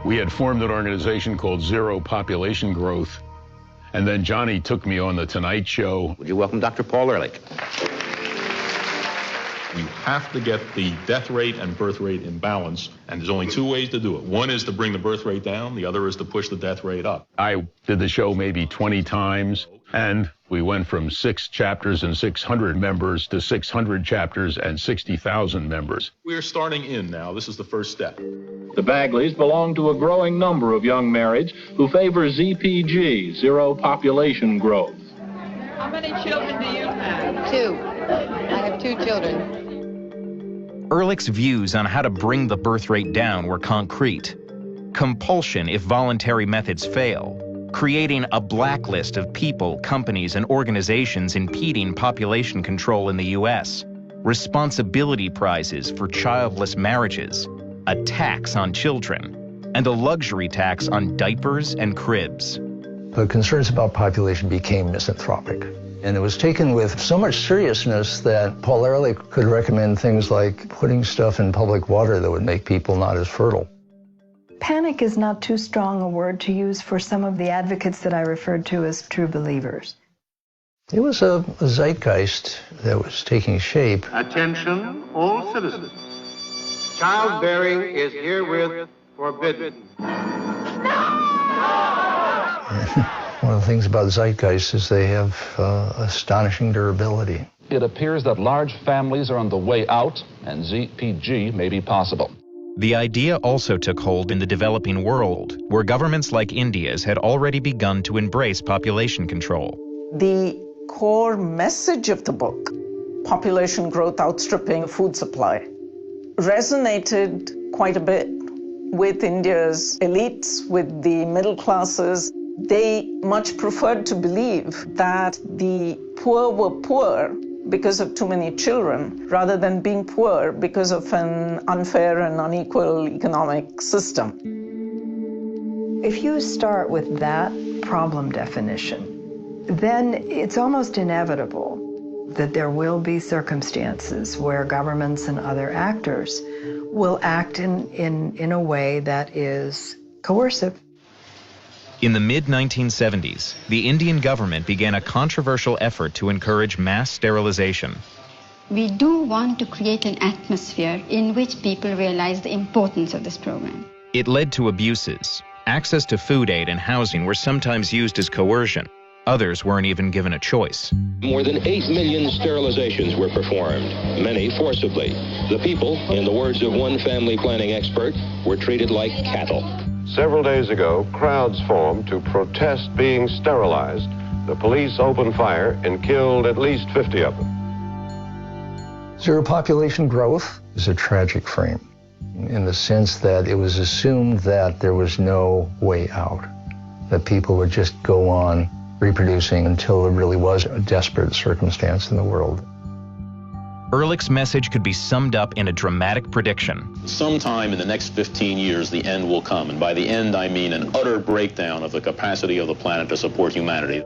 We had formed an organization called Zero Population Growth, and then Johnny took me on The Tonight Show. Would you welcome Dr. Paul Ehrlich? You have to get the death rate and birth rate in balance, and there's only two ways to do it. One is to bring the birth rate down, the other is to push the death rate up. I did the show maybe 20 times, and we went from 6 chapters and 600 members to 600 chapters and 60,000 members. We're starting in now. This is the first step. The Bagleys belong to a growing number of young marrieds who favor ZPG, zero population growth. How many children do you have? 2. I have 2 children. Ehrlich's views on how to bring the birth rate down were concrete. Compulsion if voluntary methods fail, creating a blacklist of people, companies, and organizations impeding population control in the U.S., responsibility prizes for childless marriages, a tax on children, and a luxury tax on diapers and cribs. The concerns about population became misanthropic. And it was taken with so much seriousness that Paul Ehrlich could recommend things like putting stuff in public water that would make people not as fertile. Panic is not too strong a word to use for some of the advocates that I referred to as true believers. It was a zeitgeist that was taking shape. Attention, all citizens. Childbearing is herewith forbidden. One of the things about zeitgeist is they have astonishing durability. It appears that large families are on the way out, and ZPG may be possible. The idea also took hold in the developing world, where governments like India's had already begun to embrace population control. The core message of the book, population growth outstripping food supply, resonated quite a bit with India's elites, with the middle classes. They much preferred to believe that the poor were poor because of too many children, rather than being poor because of an unfair and unequal economic system. If you start with that problem definition, then it's almost inevitable that there will be circumstances where governments and other actors will act in a way that is coercive. In the mid-1970s, the Indian government began a controversial effort to encourage mass sterilization. We do want to create an atmosphere in which people realize the importance of this program. It led to abuses. Access to food aid and housing were sometimes used as coercion. Others weren't even given a choice. More than 8 million sterilizations were performed, many forcibly. The people, in the words of one family planning expert, were treated like cattle. Several days ago, crowds formed to protest being sterilized. The police opened fire and killed at least 50 of them. Zero population growth is a tragic frame in the sense that it was assumed that there was no way out, that people would just go on reproducing until there really was a desperate circumstance in the world. Ehrlich's message could be summed up in a dramatic prediction. Sometime in the next 15 years, the end will come. And by the end, I mean an utter breakdown of the capacity of the planet to support humanity.